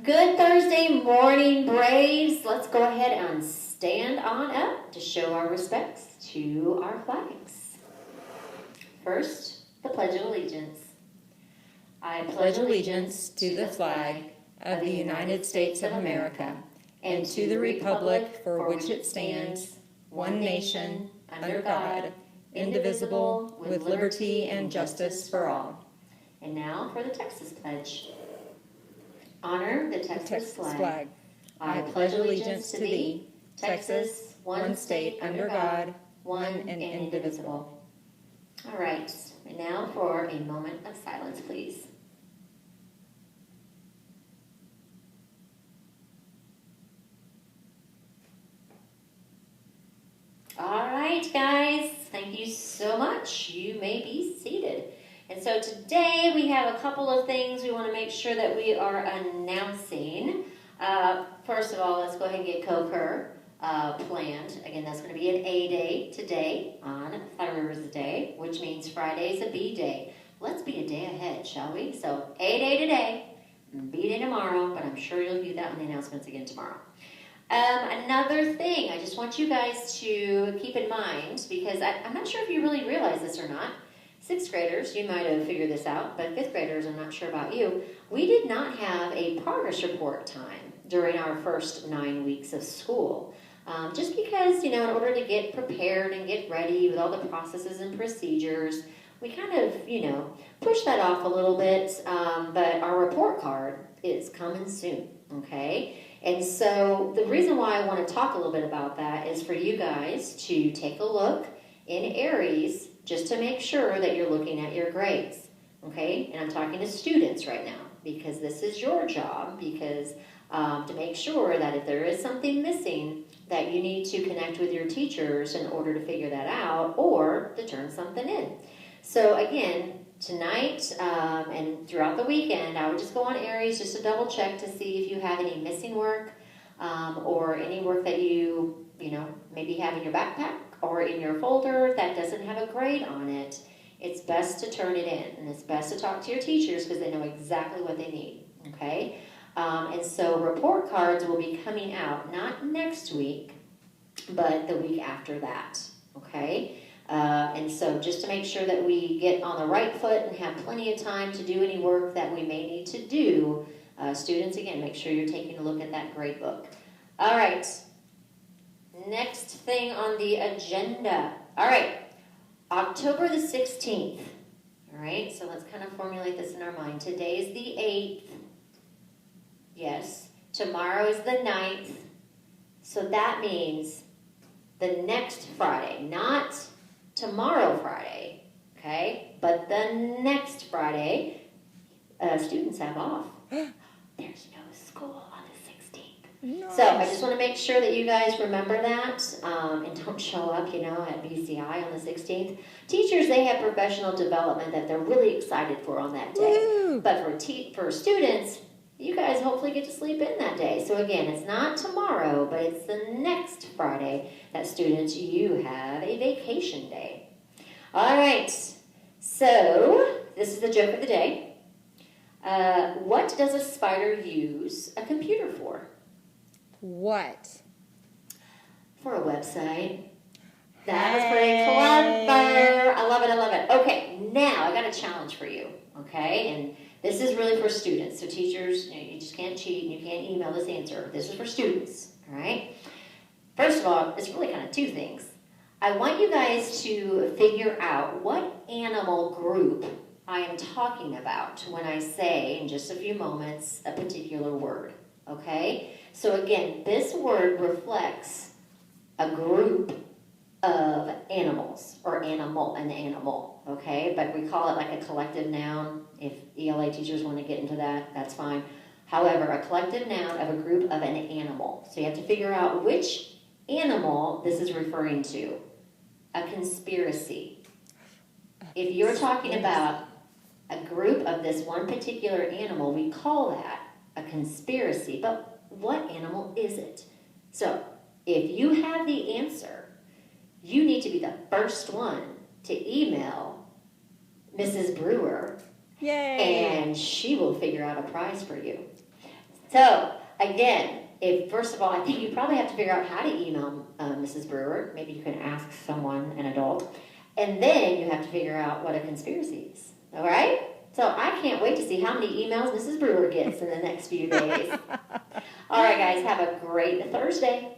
Good Thursday morning, Braves. Let's go ahead and stand on up to show our respects to our flags. First, the Pledge of Allegiance. I pledge allegiance to the flag of the United States of America and to the republic for which it stands, one nation, under God, indivisible, with liberty and justice for all. And now for the Texas Pledge. Honor the Texas flag. I pledge allegiance to thee, Texas, one state under God, one and indivisible. All right, and now for a moment of silence, please. All right, guys, thank you so much. You may be seated. And so today we have a couple of things we want to make sure that we are announcing. First of all, let's go ahead and get Co-Cur planned. Again, that's going to be an A day today on Fire Rivers Day, which means Friday's a B day. Let's be a day ahead, shall we? So A day today, B day tomorrow, but I'm sure you'll view that on the announcements again tomorrow. Another thing I just want you guys to keep in mind, because I'm not sure if you really realize this or not. 6th graders, you might have figured this out, but 5th graders, I'm not sure about you. We did not have a progress report time during our first 9 weeks of school. Just because, in order to get prepared and get ready with all the processes and procedures, we kind of, pushed that off a little bit, but our report card is coming soon, okay? And so the reason why I want to talk a little bit about that is for you guys to take a look in Aries just to make sure that you're looking at your grades, okay? And I'm talking to students right now because this is your job, because to make sure that if there is something missing, that you need to connect with your teachers in order to figure that out or to turn something in. So again, tonight and throughout the weekend, I would just go on Aries just to double check to see if you have any missing work or any work that you maybe have in your backpack or in your folder that doesn't have a grade on it. It's best to turn it in, and it's best to talk to your teachers because they know exactly what they need, okay? And so report cards will be coming out not next week, but the week after that, okay? And so just to make sure that we get on the right foot and have plenty of time to do any work that we may need to do, students, again, make sure you're taking a look at that grade book. All right, next thing on the agenda. All right, October the 16th. All right, so let's kind of formulate this in our mind. Today is the 8th. Yes, tomorrow is the 9th. So that means the next Friday, not tomorrow Friday, okay? But the next Friday, students have off. There's no school on the 16th. Nice. So I just want to make sure that you guys remember that and don't show up, at BCI on the 16th. Teachers, they have professional development that they're really excited for on that day. Woo! But for students, you guys hopefully get to sleep in that day. So again, it's not tomorrow, but it's the next Friday that students, you have a vacation day. All right, so this is the joke of the day. What does a spider use a computer for? What? For a website. That was pretty clever. I love it, I love it. Okay, now I got a challenge for you, okay? And this is really for students. So teachers, you just can't cheat and you can't email this answer. This is for students, all right? First of all, it's really kind of two things. I want you guys to figure out what animal group I am talking about when I say, in just a few moments, a particular word, okay? So again, this word reflects a group of animals, or an animal, okay? But we call it like a collective noun. If ELA teachers want to get into that, that's fine. However, a collective noun of a group of an animal. So you have to figure out which animal this is referring to. A conspiracy. If you're talking about a group of this one particular animal, we call that a conspiracy. But what animal is it? So if you have the answer, you need to be the first one to email Mrs. Brewer. Yay! And she will figure out a prize for you. So, again, first of all, I think you probably have to figure out how to email Mrs. Brewer. Maybe you can ask someone, an adult. And then you have to figure out what a conspiracy is. All right? So I can't wait to see how many emails Mrs. Brewer gets in the next few days. All right, guys, have a great Thursday.